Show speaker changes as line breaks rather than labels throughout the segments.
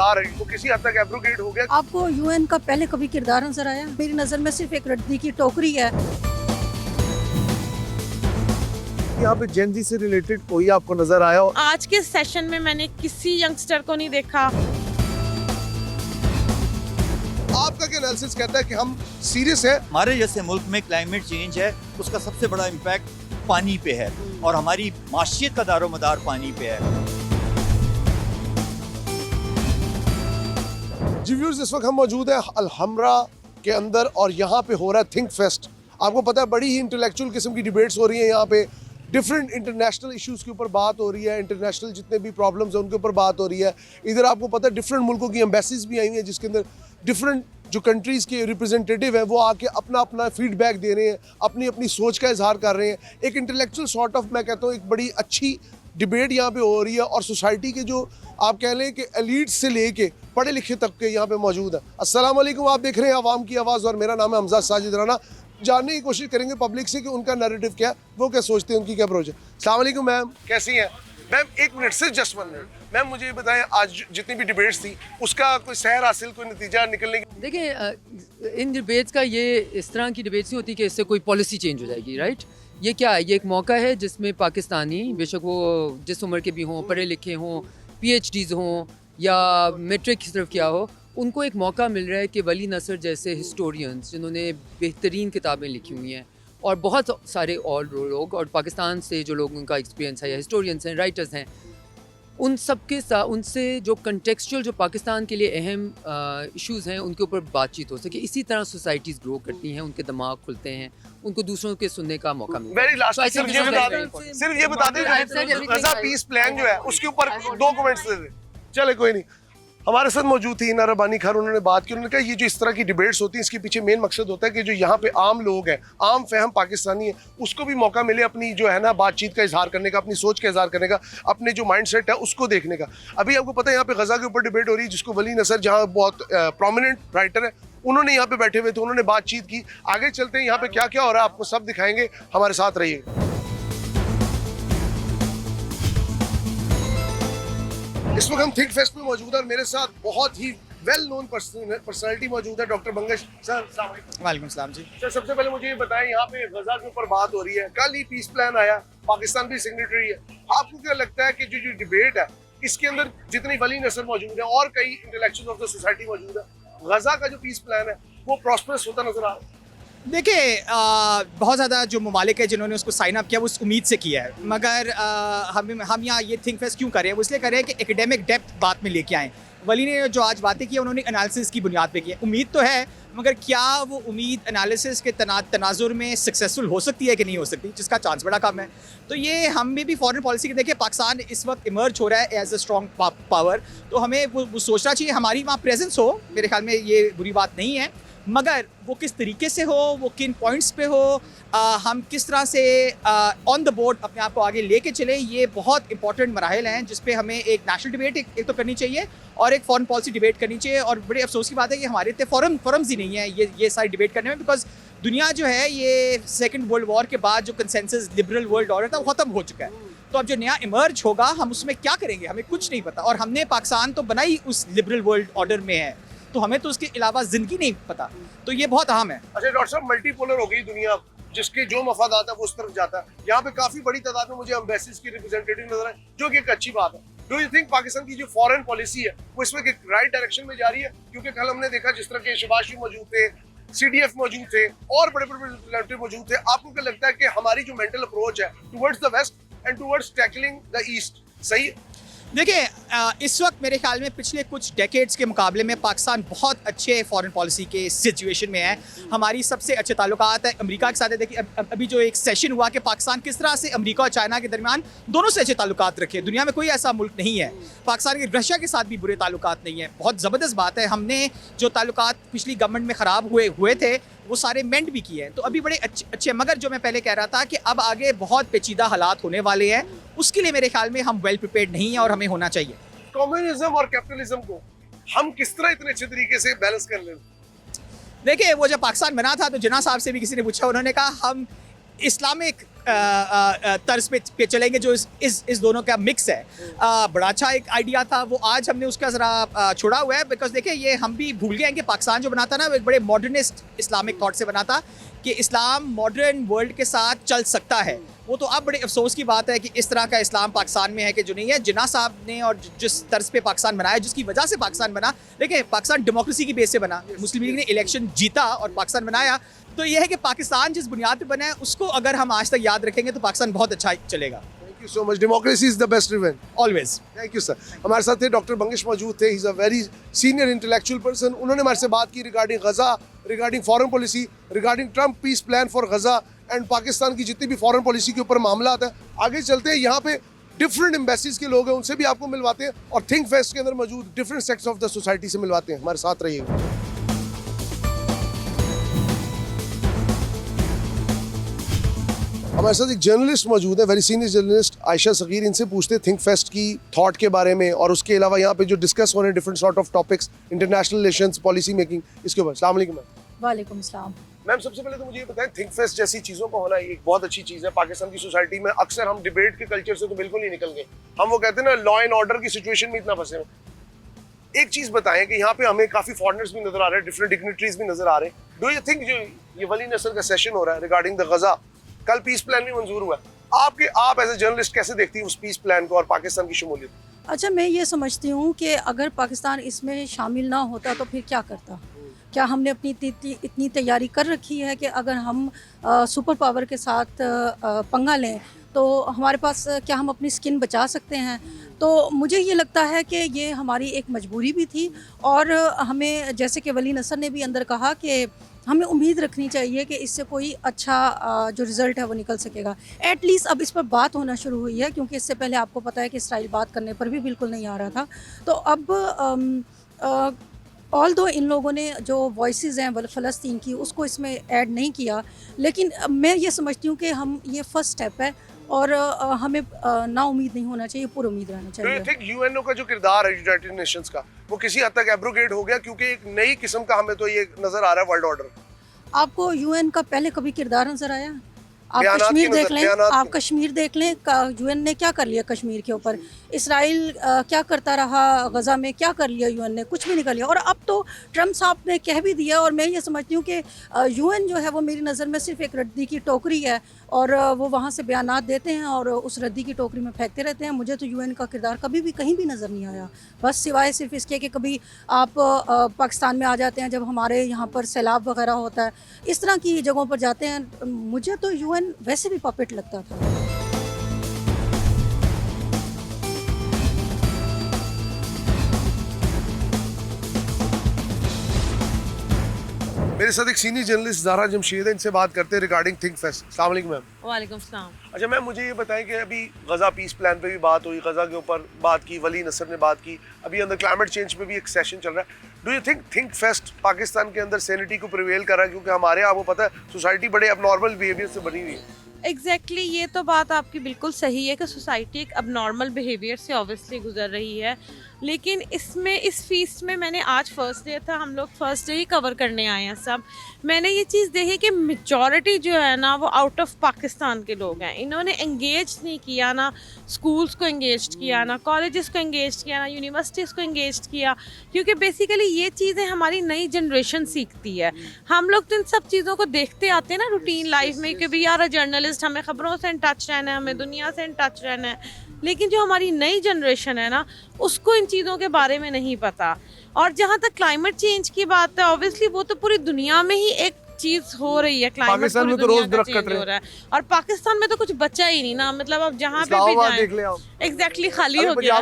किरदार है वो किसी हद तक एब्रोगेट हो गया।
आपको यूएन का पहले कभी किरदार नजर आया? मेरी नजर में सिर्फ एक रद्दी की टोकरी है।
यहाँ पे जेनजी से रिलेटेड कोई आपको नजर आया हो?
आज के सेशन में मैंने किसी यंगस्टर को नहीं देखा।
आपका क्या एनालिसिस कहता है कि हम सीरियस है?
हमारे जैसे मुल्क में क्लाइमेट चेंज है, उसका सबसे बड़ा इम्पैक्ट पानी पे है और हमारी माशियत का दारोमदार पानी पे है।
जी व्यूअर्स, इस वक्त हम मौजूद है अलहमरा के अंदर और यहाँ पे हो रहा है थिंक फेस्ट। आपको पता है बड़ी ही इंटेलेक्चुअल किस्म की डिबेट्स हो रही हैं यहाँ पे। डिफरेंट इंटरनेशनल इश्यूज़ के ऊपर बात हो रही है, इंटरनेशनल जितने भी प्रॉब्लम्स हैं उनके ऊपर बात हो रही है। इधर आपको पता है डिफरेंट मुल्कों की एम्बेसीज भी आई हुई हैं जिसके अंदर डिफरेंट जो कंट्रीज़ के रिप्रेजेंटेटिव हैं वो आके अपना अपना फीडबैक दे रहे हैं, अपनी अपनी सोच का इजहार कर रहे हैं। एक इंटेलेक्चुअल सॉर्ट ऑफ, मैं कहता हूँ, एक बड़ी अच्छी डिबेट यहाँ पे हो रही है और सोसाइटी के जो आप कह लें कि एलीट से लेके पढ़े लिखे तबके यहाँ पे मौजूद है। अस्सलाम वालेकुम, आप देख रहे हैं आवाम की आवाज़ और मेरा नाम है हमजा साजिद राना। जानने की कोशिश करेंगे पब्लिक से कि उनका नैरेटिव क्या है, वो क्या सोचते हैं, उनकी क्या अप्रोच है। अस्सलाम वालेकुम मैम, कैसी हैं मैम? एक मिनट से जस्ट 1 मिनट मैम, मुझे ये बताएं आज जितनी भी डिबेट्स थी उसका कोई सहर हासिल, कोई नतीजा निकलने की?
देखिए, इन डिबेट्स का ये इस तरह की डिबेट्स नहीं होती कि इससे कोई पॉलिसी चेंज हो जाएगी, राइट? ये क्या है, ये एक मौका है जिसमें पाकिस्तानी, बेशक वो जिस उम्र के भी हों, पढ़े लिखे हों, PhDs हों या मैट्रिक की तरफ क्या हो, उनको एक मौका मिल रहा है कि वली नसर जैसे हिस्टोरियंस जिन्होंने बेहतरीन किताबें लिखी हुई हैं और बहुत सारे और लोग और पाकिस्तान से जो लोगों का एक्सपीरियंस है या हिस्टोरियंस हैं, राइटर्स हैं, उन सब के साथ उनसे जो कंटेक्सचुअल जो पाकिस्तान के लिए अहम इश्यूज़ हैं उनके ऊपर बातचीत हो सके। इसी तरह सोसाइटीज़ ग्रो करती हैं, उनके दिमाग खुलते हैं, उनको दूसरों के सुनने का मौका मिलता है।
वेरी लास्ट सिर्फ ये बता दें गजा पीस प्लान जो है उसके ऊपर 2 कमेंट्स दे दें। चले कोई नहीं। हमारे साथ मौजूद थी हिना रब्बानी खान, उन्होंने बात की। उन्होंने कहा ये जो इस तरह की डिबेट्स होती हैं इसके पीछे मेन मकसद होता है कि जो यहाँ पे आम लोग हैं, आम फहम पाकिस्तानी है, उसको भी मौका मिले अपनी जो है ना बातचीत का इजहार करने का, अपनी सोच का इजहार करने का, अपने जो माइंडसेट है उसको देखने का। अभी आपको पता है यहाँ पे गजा के ऊपर डिबेट हो रही है जिसको वली नसर, जहाँ बहुत प्रोमिनेंट राइटर है, उन्होंने यहाँ पे बैठे हुए थे, उन्होंने बातचीत की। आगे चलते हैं यहाँ पे क्या क्या हो रहा है आपको सब दिखाएंगे, हमारे साथ रहिए। इस वक्त हम थिंक फेस्ट में मौजूद है और मेरे साथ बहुत ही वेल नोन पर्सनालिटी मौजूद है, डॉक्टर बंगश सर।
वालेकुम सलाम जी।
सर सबसे पहले मुझे ये बताएं, यहाँ पे गजा के ऊपर बात हो रही है, कल ही पीस प्लान आया, पाकिस्तान भी सिग्नेटरी है। आपको क्या लगता है कि जो डिबेट है इसके अंदर जितनी वली नसर मौजूद है और कई इंटेलेक्चुअल्स ऑफ द सोसाइटी मौजूद है, गजा का जो पीस प्लान है वो प्रॉस्परस होता नजर आ रहा है?
देखिए, बहुत ज़्यादा जो ममालिक है जिन्होंने उसको साइन अप किया वो उस उम्मीद से किया है, मगर हम यहाँ ये थिंक फेस्ट क्यों कर रहे हैं? वो इसलिए कर रहे हैं कि एकेडमिक डेप्थ बात में लेके आएँ। वली ने जो आज बातें की उन्होंने एनालिसिस की बुनियाद पे की है। उम्मीद तो है, मगर क्या वो उम्मीद एनालिसिस के तनाजुर में सक्सेसफुल हो सकती है कि नहीं हो सकती, जिसका चांस बड़ा कम है। तो ये हम में भी फॉरेन पॉलिसी के देखिए, पाकिस्तान इस वक्त इमर्ज हो रहा है एज अ स्ट्रॉन्ग पावर, तो हमें वो सोचना चाहिए हमारी वहाँ प्रेजेंस हो। मेरे ख्याल में ये बुरी बात नहीं है, मगर वो किस तरीके से हो, वो किन पॉइंट्स पे हो, हम किस तरह से ऑन द बोर्ड अपने आप को आगे लेके चले, ये बहुत इंपॉर्टेंट मराहिल हैं जिस पे हमें एक नेशनल डिबेट एक तो करनी चाहिए और एक फॉरेन पॉलिसी डिबेट करनी चाहिए। और बड़े अफसोस की बात है कि हमारे इतने फोरम्स ही नहीं है ये सारी डिबेट करने में, बिकॉज दुनिया जो है ये सेकेंड वर्ल्ड वॉर के बाद जो कंसेंसस लिबरल वर्ल्ड ऑर्डर था वो ख़त्म हो चुका है। तो अब जो नया इमर्ज होगा हम उसमें क्या करेंगे हमें कुछ नहीं पता, और हमने पाकिस्तान तो बनाई उस लिबरल वर्ल्ड ऑर्डर में है, तो हमें तो उसके अलावा जिंदगी नहीं पता। तो ये बहुत अहम है। अच्छा
डॉक्टर साहब, मल्टीपोलर हो गई दुनिया, जिसके जो मफाद आता है वो उस तरफ जाता है। यहाँ पे काफी बड़ी तादाद में मुझे एम्बेसीज की रिप्रेजेंटेटिव नजर आए, जो कि एक अच्छी बात है। डू यू थिंक पाकिस्तान की जो फॉरेन पॉलिसी है वो इसमें एक राइट डायरेक्शन में जा रही है? क्योंकि कल हमने देखा जिस तरह के शबाशी मौजूद थे, CDF मौजूद थे और बड़े बड़े रिप्रेजेंटेटिव मौजूद थे। आपको क्या लगता है कि हमारी जो मेंटल अप्रोच है towards the west and towards tackling the east सही है?
देखिए, इस वक्त मेरे ख्याल में पिछले कुछ डेकेड्स के मुकाबले में पाकिस्तान बहुत अच्छे फॉरेन पॉलिसी के सिचुएशन में है। हमारी सबसे अच्छे ताल्लुकात है अमेरिका के साथ है। देखिए, अभी जो एक सेशन हुआ कि पाकिस्तान किस तरह से अमेरिका और चाइना के दरमियान दोनों से अच्छे ताल्लुकात रखे। दुनिया में कोई ऐसा मुल्क नहीं है। पाकिस्तान के रशिया के साथ भी बुरे ताल्लुकात नहीं है। बहुत ज़बरदस्त बात है, हमने जो ताल्लुकात पिछली गवर्नमेंट में ख़राब हुए थे वो सारे मेंट भी किए हैं, तो अभी बड़े अच्छे। मगर जो मैं पहले कह रहा था कि अब आगे बहुत पेचीदा हालात होने वाले हैं, उसके लिए मेरे ख्याल में हम वेल प्रिपेयर्ड नहीं है और हमें होना चाहिए।
कम्युनिज्म और कैपिटलिज्म को हम किस तरह इतने अच्छे तरीके से बैलेंस कर लें?
देखिए, वो जब पाकिस्तान बना था तो जिन्ना साहब से भी किसी ने पूछा, उन्होंने कहा हम इस्लामिक तर्ज पे चलेंगे, जो इस दोनों का मिक्स है। बड़ा अच्छा एक आइडिया था वो, आज हमने उसका ज़रा छोड़ा हुआ है, बिकॉज देखिए ये हम भी भूल गए हैं कि पाकिस्तान जो बना था ना वो एक बड़े मॉडर्निस्ट इस्लामिक थॉट से बना था कि इस्लाम मॉडर्न वर्ल्ड के साथ चल सकता है। वो तो अब बड़े अफसोस की बात है कि इस तरह का इस्लाम पाकिस्तान में है कि जो नहीं है। जिन्ना साहब ने और जिस तर्ज पे पाकिस्तान बनाया, जिसकी वजह से पाकिस्तान बना, देखिए पाकिस्तान डेमोक्रेसी की बेस से बना, मुस्लिम लीग ने इलेक्शन जीता और पाकिस्तान बनाया। तो ये है कि पाकिस्तान जिस बुनियाद पर बना है उसको अगर हम आज तक याद रखेंगे तो पाकिस्तान बहुत अच्छा चलेगा।
Thank you so much. Democracy is the best revenge
always.
Thank you sir. हमारे साथ थे डॉक्टर बंगिश मौजूद थे। He is a very senior intellectual person. उन्होंने हमारे से बात की regarding Gaza, regarding foreign policy, regarding Trump peace plan for Gaza and Pakistan की जितनी भी फॉरेन पॉलिसी के ऊपर मामला आता है। आगे चलते हैं, यहाँ पे डिफरेंट एम्बेसीज के लोग हैं, उनसे भी आपको मिलवाते हैं और थिंक फेस्ट के अंदर मौजूद different sects of the society से मिलवाते हैं। हमारे साथ रहिएगा। हमारे साथ एक जर्नलिस्ट मौजूद है, very senior journalist Ayesha Sagheer. इनसे पूछते हैं थिंक फेस्ट की थॉट के बारे में और उसके अलावा यहाँ पे जो डिस्कस हो रहे हैं different sort of topics, international relations, policy making, इसके ऊपर। अस्सलाम वालेकुम मैम।
वालेकुम सलाम।
मैम सबसे पहले तो मुझे ये बताएं, थिंक फेस्ट जैसी चीज़ों का होना एक बहुत अच्छी चीज़ है। पाकिस्तान की सोसाइटी में अक्सर हम डिबेट के कल्चर से तो बिल्कुल ही निकल गए। हम वो कहते हैं ना, लॉ एंड ऑर्डर की सिचुएशन में इतना फंसे हो। एक चीज़ बताएं कि यहाँ पे हमें काफ़ी फॉरेनर्स भी नजर आ रहे हैं, डिफरेंट डिग्निटरीज भी नजर आ रहे हैं। डू यू थिंक जो ये वली नसर का सेशन हो रहा है रिगार्डिंग द गज़ा, कल पीस प्लान भी मंजूर हुआ है, आप एज ए जर्नलिस्ट कैसे देखती हैं उस पीस प्लान को और पाकिस्तान की शमूलियत?
अच्छा, मैं ये समझती हूँ कि अगर पाकिस्तान इसमें शामिल ना होता तो फिर क्या करता। क्या हमने अपनी इतनी तैयारी कर रखी है कि अगर हम सुपर पावर के साथ पंगा लें तो हमारे पास क्या हम अपनी स्किन बचा सकते हैं? तो मुझे ये लगता है कि ये हमारी एक मजबूरी भी थी और हमें, जैसे कि वली नसर ने भी अंदर कहा, कि हमें उम्मीद रखनी चाहिए कि इससे कोई अच्छा जो रिज़ल्ट है वो निकल सकेगा। एटलीस्ट अब इस पर बात होना शुरू हुई है, क्योंकि इससे पहले आपको पता है कि इसराइल बात करने पर भी बिल्कुल नहीं आ रहा था। तो अब ऑल दो इन लोगों ने जो वॉइसेस हैं फ़लस्तीन की उसको इसमें ऐड नहीं किया, लेकिन मैं ये समझती हूँ कि हम ये फर्स्ट स्टेप है और हमें ना उम्मीड नहीं होना चाहिए, पूरी उम्मीद रहना चाहिए।
Do you think UNO का जो किरदार है यूनाइटेड नेशंस का, वो किसी हद तक एब्रोगेट हो गया क्योंकि एक नई किस्म का हमें तो ये नजर आ रहा है वर्ल्ड ऑर्डर?
आपको यूएन का पहले कभी किरदार नजर आया? आप
बयानात
कश्मीर
की
देख
नज़र-
लें,
बयानात
आप
की-
कश्मीर देख लें, यूएन ने क्या कर लिया कश्मीर के ऊपर? इसराइल क्या करता रहा गज़ा में? क्या कर लिया यूएन ने? कुछ भी नहीं कर लिया। और अब तो ट्रम्प साहब ने कह भी दिया, और मैं ये समझती हूँ कि यूएन जो है वो मेरी नज़र में सिर्फ एक रद्दी की टोकरी है और वो वहाँ से बयानात देते हैं और उस रद्दी की टोकरी में फेंकते रहते हैं। मुझे तो यूएन का किरदार कभी भी कहीं भी नज़र नहीं आया, बस सिवाय सिर्फ इसके कि कभी आप पाकिस्तान में आ जाते हैं जब हमारे यहाँ पर सैलाब वगैरह होता है, इस तरह की जगहों पर जाते हैं। मुझे तो यूएन वैसे भी पपेट लगता था।
मेरे साथ एक सीनियर जर्नलिस्ट ज़ारा जमशेद है, इनसे बात करते हैं रिगार्डिंग थिंक फेस्ट। अस्सलाम वालेकुम मैम।
वालेकुम सलाम।
अच्छा मैम, मुझे ये बताएं कि अभी गज़ा पीस प्लान पे भी बात हुई, गज़ा के ऊपर बात की, वली नसर ने बात की, अभी अंदर क्लाइमेट चेंज पे भी एक सेशन चल रहा है। Do you think fest Pakistan के अंदर सैनिटी को प्रिवेल कर रहा है? क्योंकि हमारे आपको पता है सोसाइटी बड़े अबनॉर्मल बिहेवियर से बनी हुई है।
एग्जैक्टली ये तो बात आपकी बिल्कुल सही है कि सोसाइटी एक अबनॉर्मल बिहेवियर से ऑब्वियसली गुजर रही है, लेकिन इसमें इस फीस्ट में मैंने आज फर्स्ट डे था, हम लोग फर्स्ट डे ही कवर करने आए हैं सब। मैंने ये चीज़ देखी कि मेजॉरिटी जो है ना वो आउट ऑफ पाकिस्तान के लोग हैं। इन्होंने एंगेज नहीं किया, ना स्कूल्स को एंगेज किया, ना कॉलेजेस को एंगेज किया, ना यूनिवर्सिटीज़ को एंगेज किया, क्योंकि बेसिकली ये चीज़ें हमारी नई जनरेशन सीखती है। हम लोग तो इन सब चीज़ों को देखते आते हैं ना रूटीन लाइफ में कि भाई यार जर्नलिस्ट, हमें ख़बरों से इन टच रहना है, हमें दुनिया से इन टच रहना है, लेकिन जो हमारी नई जनरेशन है ना उसको इन चीज़ों के बारे में नहीं पता। और जहाँ तक क्लाइमेट चेंज की बात है, ऑब्वियसली वो तो पूरी दुनिया में ही एक चीज हो रही है, क्लाइमेट
पाकिस्तान में तो रोज दरख्त कट रहे
हो रहा है और पाकिस्तान में तो कुछ बचा ही नहीं ना, मतलब अब जहाँ पे भी जाएं एग्जैक्टली खाली हो गया।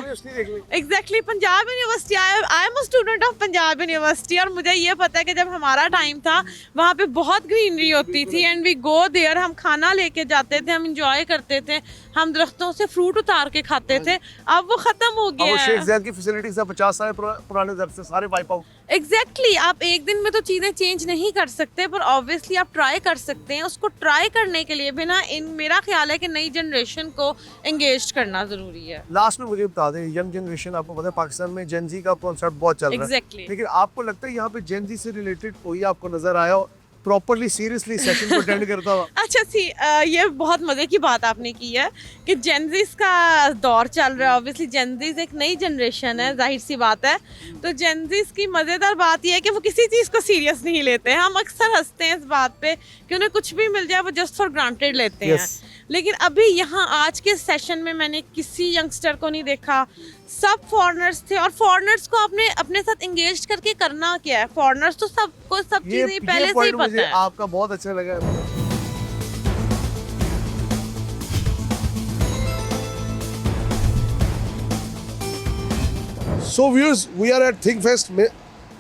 Exactly Punjab university, I am a student of Punjab university और मुझे ये पता है कि जब हमारा टाइम था वहाँ पे बहुत ग्रीनरी होती थी एंड वी गो देयर, हम खाना लेके जाते थे, हम इंजॉय करते थे, हम दरख्तों से फ्रूट उतार के खाते थे। अब वो खत्म हो गया है।
शेख ज़ैद की फैसिलिटीज 50 साल पुराने दर से सारे वाइप आउट।
एग्जैक्टली आप एक दिन में तो चीज़ें चेंज नहीं कर सकते, पर ऑब्वियसली आप ट्राई कर सकते हैं। उसको ट्राई करने के लिए भी ना मेरा ख्याल है कि नई जनरेशन को एंगेज करना ज़रूरी है।
लास्ट में मुझे बता दें, यंग जनरेशन, आपको पता है पाकिस्तान में जेनजी का कॉन्सेप्ट बहुत चल रहा है,
एग्जैक्टली
लेकिन आपको लगता है यहाँ पे जेनजी से रिलेटेड कोई आपको नजर आया हो प्रॉपरली सीरियसली सेशन को अटेंड करता हुआ।
अच्छा ये बहुत मज़े की बात आपने की है कि जेनजीज का दौर चल रहा है। ऑब्वियसली जेनजीज एक नई जनरेशन है, जाहिर सी बात है। तो जेनजीज की मज़ेदार बात यह है कि वो किसी चीज़ को सीरियस नहीं लेते हैं। हम अक्सर हंसते हैं इस बात पे कि उन्हें कुछ भी मिल जाए वो जस्ट फॉर ग्रांटेड लेते हैं। लेकिन अभी यहाँ आज के सेशन में मैंने किसी यंगस्टर को नहीं देखा, सब फॉरेनर्स थे। और फॉरेनर्स को आपने अपने साथ एंगेज करके करना क्या है? फॉरेनर्स तो सबको सब चीज़ें पहले से ही पता है।
आपका बहुत अच्छा लगा। So viewers, we are at ThinkFest.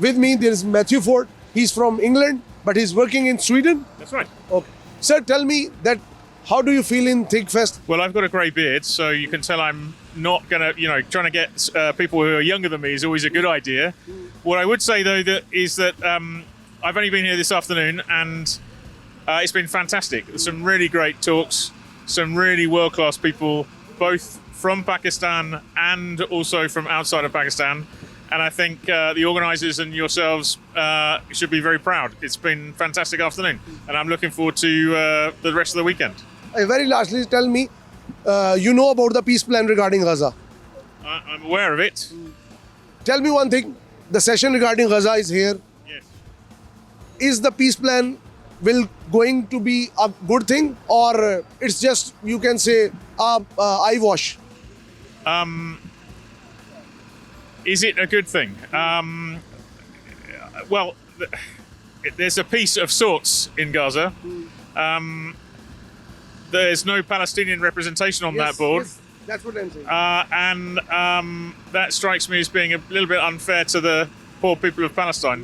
With me there is Matthew Ford. He's from England, but he's working in Sweden.
That's right.
Okay. Sir, tell me that how do you feel in ThinkFest?
Well, I've got a grey beard, so you can tell I'm not going to, trying to get people who are younger than me is always a good idea. What I would say, though, is that I've only been here this afternoon, and it's been fantastic. There's some really great talks, some really world-class people, both from Pakistan and also from outside of Pakistan. And I think the organisers and yourselves should be very proud. It's been a fantastic afternoon, and I'm looking forward to the rest of the weekend.
Very lastly, tell me, you know about the peace plan regarding Gaza.
I'm aware of it.
Tell me one thing, the session regarding Gaza is here.
Yes.
Is the peace plan going to be a good thing, or it's just, you can say, eyewash?
Is it a good thing? Well, there's a peace of sorts in Gaza. There's no Palestinian representation on that board.
Yes, that's what I'm saying.
And that strikes me as being a little bit unfair to the poor people of Palestine.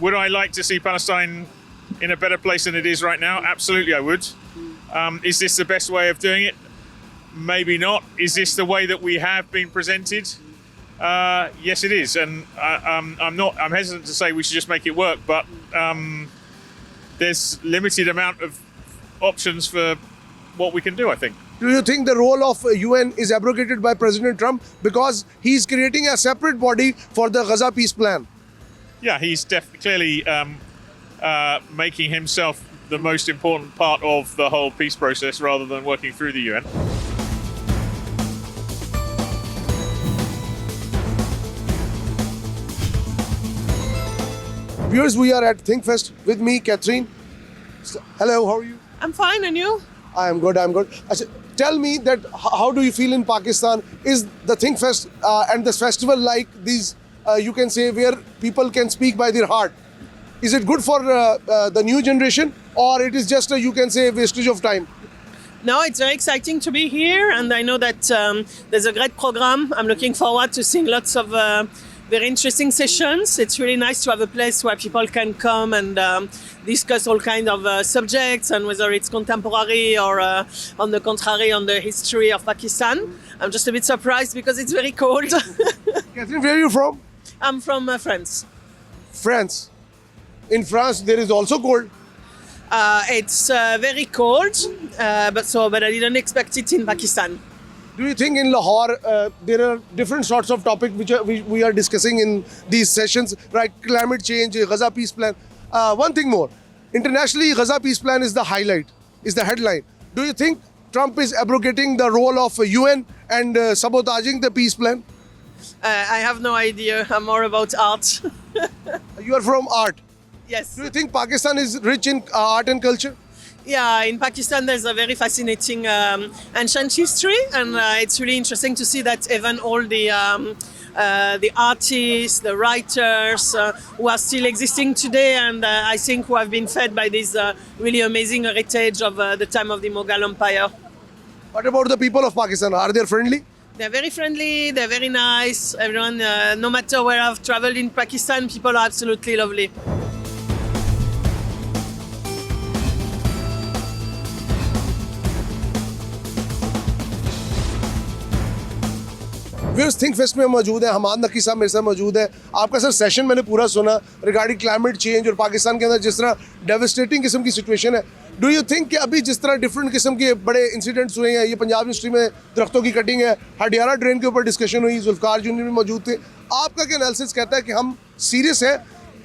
Would I like to see Palestine in a better place than it is right now? Absolutely, I would. Is this the best way of doing it? Maybe not. Is this the way that we have been presented? Yes, it is. And I'm hesitant to say we should just make it work, but there's limited amount of options for what we can do, I think.
Do you think the role of UN is abrogated by President Trump because he's creating a separate body for the Gaza peace plan?
Yeah, he's clearly making himself the most important part of the whole peace process rather than working through the UN.
Viewers, we are at ThinkFest with me, Catherine. Hello, how are you?
I'm fine, and you?
I am good, Achha, tell me that how do you feel in Pakistan? Is the ThinkFest and this festival like these, you can say, where people can speak by their heart? Is it good for the new generation, or it is just you can say, wastage of time?
No, it's very exciting to be here, and I know that there's a great program. I'm looking forward to seeing lots of very interesting sessions. It's really nice to have a place where people can come and discuss all kinds of subjects, and whether it's contemporary or on the contrary, on the history of Pakistan. I'm just a bit surprised because it's very cold.
Catherine, where are you from?
I'm from France.
France. In France, there is also cold.
It's very cold, but I didn't expect it in Pakistan.
Do you think in Lahore there are different sorts of topics which we are discussing in these sessions, like climate change, Gaza peace plan? One thing more, internationally, Gaza peace plan is the highlight, is the headline. Do you think Trump is abrogating the role of UN and sabotaging the peace plan?
I have no idea. I'm more about art.
You are from art.
Yes.
Do you think Pakistan is rich in art and culture?
Yeah, in Pakistan there's a very fascinating ancient history, and it's really interesting to see that even all the artists, the writers who are still existing today, and I think who have been fed by this really amazing heritage of the time of the Mughal Empire.
What about the people of Pakistan? Are they friendly?
They're very friendly, they're very nice. Everyone, no matter where I've traveled in Pakistan, people are absolutely lovely.
Viewers think fest में मौजूद है, हमाद नकी साहब मेरे साथ मौजूद है। आपका सर सेशन मैंने पूरा सुना रिगार्डिंग क्लाइमेट चेंज और पाकिस्तान के अंदर जिस तरह डेविस्टेटिंग किस्म की सिचुएशन है। डू यू थिंक कि अभी जिस तरह डिफरेंट किस्म के बड़े इंसिडेंट्स हुए हैं, ये पंजाब यूनिवर्सिटी में दरख्तों की कटिंग है, हडियारा ड्रेन के ऊपर डिस्कशन हुई, जुल्फकार जूनियर भी मौजूद थे, आपका क्या एनालिसिस कहता है कि हम सीरियस हैं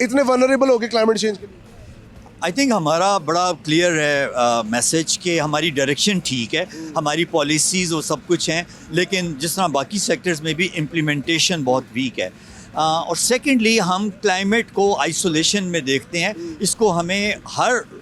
इतने वनरेबल हो गए क्लाइमेट चेंज के लिए?
आई थिंक हमारा बड़ा क्लियर है मैसेज कि हमारी डायरेक्शन ठीक है, हमारी पॉलिसीज़ वो सब कुछ हैं, लेकिन जिस तरह बाकी सेक्टर्स में भी इम्प्लीमेंटेशन बहुत वीक है। और सेकेंडली हम क्लाइमेट को आइसोलेशन में देखते हैं। इसको हमें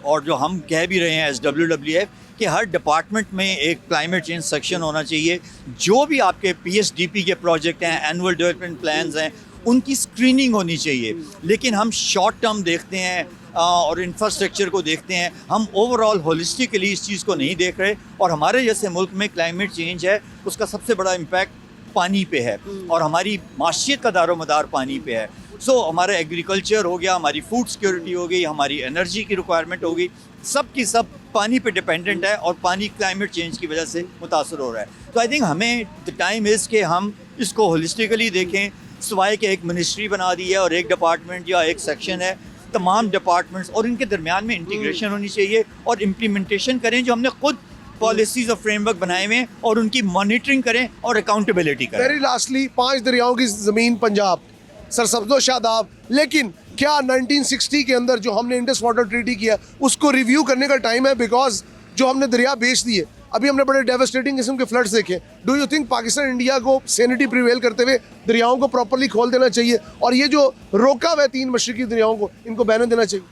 और जो हम कह भी रहे हैं SWWF कि हर डिपार्टमेंट में एक क्लाइमेट चेंज सेक्शन होना चाहिए। जो भी आपके PSDP के प्रोजेक्ट हैं, एनुअल डेवलपमेंट प्लान्स हैं, उनकी स्क्रीनिंग होनी चाहिए। लेकिन हम शॉर्ट टर्म देखते हैं और इंफ्रास्ट्रक्चर को देखते हैं, हम ओवरऑल होलिस्टिकली इस चीज़ को नहीं देख रहे। और हमारे जैसे मुल्क में क्लाइमेट चेंज है, उसका सबसे बड़ा इम्पैक्ट पानी पे है और हमारी माशियत का दारोमदार पानी पे है। सो हमारा एग्रीकल्चर हो गया, हमारी फूड सिक्योरिटी हो गई, हमारी एनर्जी की रिक्वायरमेंट हो गई, सब की सब पानी पे डिपेंडेंट है और पानी क्लाइमेट चेंज की वजह से मुतासर हो रहा है। तो आई थिंक हमें द टाइम इज़ कि हम इसको होलिस्टिकली देखें। सिवाय के एक मिनिस्ट्री बना दी है और एक डिपार्टमेंट या एक सेक्शन है, तमाम डिपार्टमेंट्स और इनके दरमियान में इंटीग्रेशन होनी चाहिए और इम्प्लीमेंटेशन करें जो हमने खुद पॉलिसीज और फ्रेमवर्क बनाए हुए हैं, और उनकी मॉनिटरिंग करें और अकाउंटेबिलिटी करें।
वेरी लास्टली, 5 दरियाओं की ज़मीन पंजाब, सरसब्ज़ो शादाब, लेकिन क्या 1960 के अंदर जो हमने इंडस वाटर ट्रीटी किया उसको रिव्यू करने का टाइम है? बिकॉज जो हमने दरिया बेच दिए, अभी हमने बड़े डेवास्टेटिंग किस्म के फ्लड्स देखे। Do you think Pakistan India को सैनिटी प्रिवेल करते हुए दरियाओं को प्रॉपर्ली खोल देना चाहिए, और ये जो रोका हुआ है 3 मशरकी दरियाओं को, इनको बैन देना चाहिए?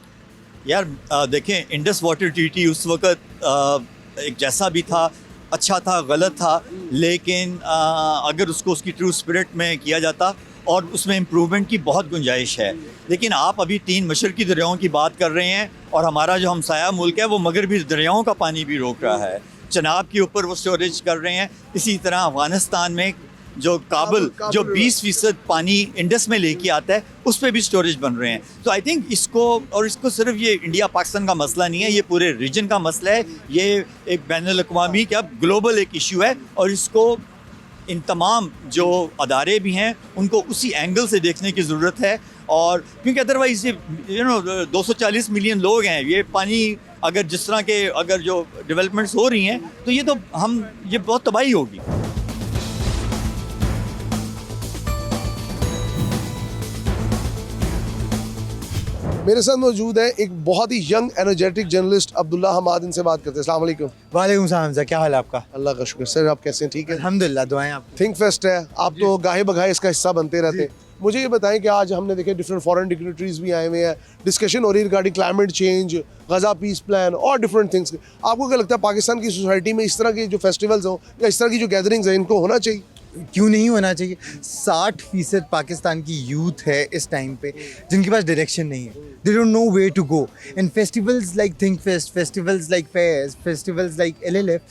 यार देखें, इंडस वाटर ट्रीटी उस वक्त एक जैसा भी था, अच्छा था, गलत था, लेकिन अगर उसको उसकी ट्रू स्पिरिट में किया जाता और उसमें इम्प्रूवमेंट की बहुत गुंजाइश है। लेकिन आप अभी 3 मशरकी दरियाओं की बात कर रहे हैं और हमारा जो हमसाया मुल्क है वो मगरबी दरियाओं का पानी भी रोक रहा है। चनाब के ऊपर वो स्टोरेज कर रहे हैं। इसी तरह अफगानिस्तान में जो काबुल जो 20% पानी इंडस में लेके आता है, उस पर भी स्टोरेज बन रहे हैं। तो आई थिंक इसको सिर्फ ये इंडिया पाकिस्तान का मसला नहीं है, ये पूरे रीजन का मसला है। ये एक बैनुल अक़वामी क्या ग्लोबल एक इशू है, और इसको इन तमाम जो अदारे भी हैं उनको उसी एंगल से देखने की ज़रूरत है। और क्योंकि अदरवाइज़ ये 240 मिलियन लोग हैं, ये पानी अगर जिस तरह के अगर जो डेवलपमेंट्स हो रही हैं तो ये बहुत तबाही होगी।
मेरे साथ मौजूद है एक बहुत ही young energetic journalist Abdullah Hamad, इनसे बात करते हैं। अस्सलाम वालेकुम।
वालेकुम सलाम सर, क्या हाल है आपका?
अल्लाह का शुक्र। सर आप कैसे हैं? ठीक है
अल्हम्दुलिल्लाह, दुआएं आप।
थिंक फेस्ट है, आप तो गाहे बगाहे इसका हिस्सा बनते रहते हैं। मुझे ये बताएं कि आज हमने देखे डिफरेंट फॉरेन डिग्नेटरीज भी आए हुए हैं, डिस्कशन हो रही है रिगार्डिंग क्लाइमेट चेंज, गजा पीस प्लान और डिफरेंट थिंग्स। आपको क्या लगता है पाकिस्तान की सोसाइटी में इस तरह के जो फेस्टिवल्स हों या इस तरह की जो गैदरिंग्स हैं, इनको होना चाहिए?
क्यों नहीं होना चाहिए? 60% पाकिस्तान की यूथ है इस टाइम पे जिनके पास डायरेक्शन नहीं है। They don't know way to go. And festivals like think fest, festivals like fairs, festivals like LLF,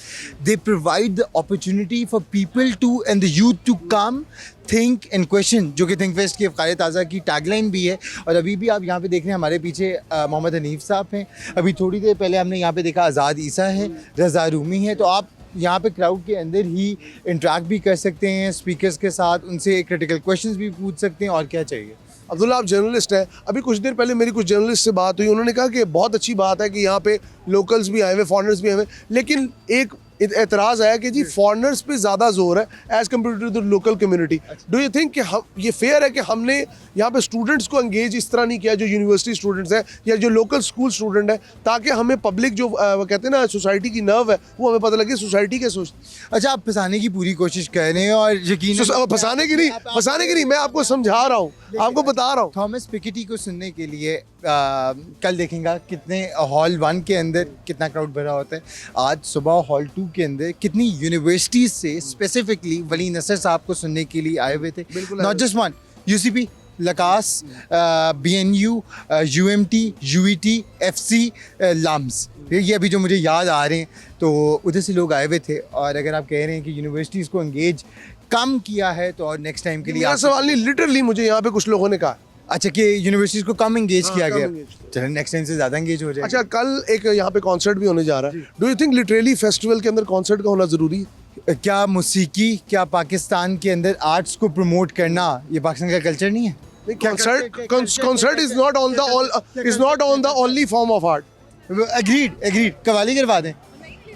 they provide the opportunity for people to and the youth to come think and question, जो कि think fest की अफ़कार ताज़ा की tagline भी है। और अभी भी आप यहाँ पे देख रहे हैं, हमारे पीछे मोहम्मद हनीफ साहब हैं। अभी थोड़ी देर पहले हमने यहाँ पे देखा आज़ाद ईसा है, रज़ा रूमी है। तो आप यहाँ पे क्राउड के अंदर ही इंटरेक्ट भी कर सकते हैं स्पीकर्स के साथ, उनसे क्रिटिकल क्वेश्चंस भी पूछ सकते हैं। और क्या चाहिए?
अब्दुल्ला, आप जर्नलिस्ट हैं। अभी कुछ देर पहले मेरी कुछ जर्नलिस्ट से बात हुई, उन्होंने कहा कि बहुत अच्छी बात है कि यहाँ पे लोकल्स भी आए हुए, फॉरेनर्स भी आए हुए, लेकिन एक एतराज़ आया कि जी फॉरेनर्स पे ज़्यादा जोर है as compare to the local community. Do you think कि हम ये फेयर है कि हमने यहाँ पे स्टूडेंट्स को एंगेज इस तरह नहीं किया जो यूनिवर्सिटी स्टूडेंट्स हैं या जो लोकल स्कूल स्टूडेंट हैं, ताकि हमें पब्लिक जो वो कहते हैं ना सोसाइटी की नर्व है, वो हमें पता लगे सोसाइटी क्या सोचती?
अच्छा, आप फंसाने की पूरी कोशिश कर रहे हैं और यकीन
फंसाने की नहीं, मैं आपको समझा रहा हूँ, आपको बता रहा हूँ।
थॉमस पिकेटी को सुनने के लिए कल देखेंगे कितने हॉल 1 के अंदर कितना क्राउड भरा होता है। आज सुबह हॉल 2 के अंदर कितनी यूनिवर्सिटीज़ से स्पेसिफिकली वली नसर साहब को सुनने के लिए आए हुए थे। Not just one, UCP, लकास, BNU, UMT, UET, FC, LAMS, ये अभी जो मुझे याद आ रहे हैं, तो उधर से लोग आए हुए थे। और अगर आप कह रहे हैं कि यूनिवर्सिटीज़ को एंगेज कम किया है तो और नेक्स्ट टाइम के लिए
मेरा सवाल नहीं, लिटरली मुझे यहाँ पे कुछ लोगों ने कहा
अच्छा कि यूनिवर्सिटीज़ को कम एंगेज किया गया। चलो नेक्स्ट टाइम से ज़्यादा एंगेज हो जाए।
अच्छा, कल एक यहाँ पे कॉन्सर्ट भी होने जा रहा है। Do you think literally festival के अंदर कॉन्सर्ट का होना ज़रूरी है?
क्या मौसीकी, क्या पाकिस्तान के अंदर आर्ट्स को प्रमोट करना ये पाकिस्तान का कल्चर नहीं है?
Concert is not on the only form of art.
Agreed. Qawwali करवा दें,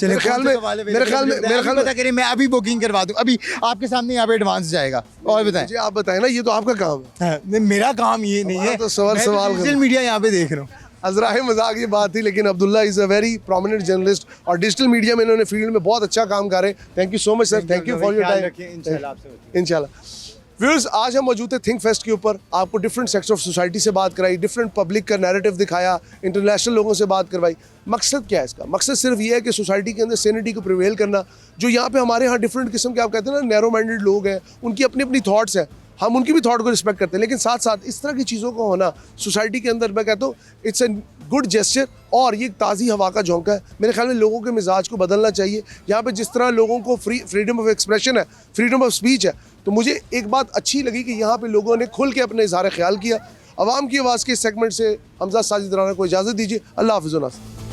चलिए
मेरे ख्याल में मेरे ख्याल में
पता करिए, मैं अभी बुकिंग करवा दूं, अभी आपके सामने यहाँ पे एडवांस जाएगा। और बताएं।
मुझे आप बताएं ना, ये तो आपका काम है।
हाँ, नहीं, मेरा काम ये नहीं है,
तो सवाल
सोशल मीडिया यहाँ पे देख रहा हूँ।
अजराए मजाक ये बात थी, लेकिन Abdullah is a very prominent journalist और डिजिटल मीडिया में इन्होंने फील्ड में बहुत अच्छा काम कर रहे हैं। Thank you so much sir, thank you for your time. इंशाल्लाह। व्यूअर्स, आज हम मौजूद थे थिंक फेस्ट के ऊपर, आपको डिफरेंट सेक्टर ऑफ सोसाइटी से बात कराई, डिफरेंट पब्लिक का नैरेटिव दिखाया, इंटरनेशनल लोगों से बात करवाई। मकसद क्या है इसका? मकसद सिर्फ ये है कि सोसाइटी के अंदर सैनिटी को प्रिवेल करना। जो यहाँ पे हमारे यहाँ डिफरेंट किस्म के, आप कहते हैं ना, नैरो माइंडेड लोग हैं, उनकी अपनी अपनी थॉट्स हैं, हम उनकी भी थॉट को रिस्पेक्ट करते हैं, लेकिन साथ साथ इस तरह की चीज़ों को होना सोसाइटी के अंदर, मैं कहता हूँ इट्स ए गुड जेस्चर और ये ताज़ी हवा का झोंका है। मेरे ख्याल में लोगों के मिजाज को बदलना चाहिए। यहाँ पे जिस तरह लोगों को फ्रीडम ऑफ एक्सप्रेशन है, फ्रीडम ऑफ स्पीच है, तो मुझे एक बात अच्छी लगी कि यहाँ पे लोगों ने खुल के अपने इज़हार ख्याल किया। अवाम की आवाज़ के सेगमेंट से हमजा साजिद राना को इजाज़त दीजिए। अल्लाह हाफ़िज़।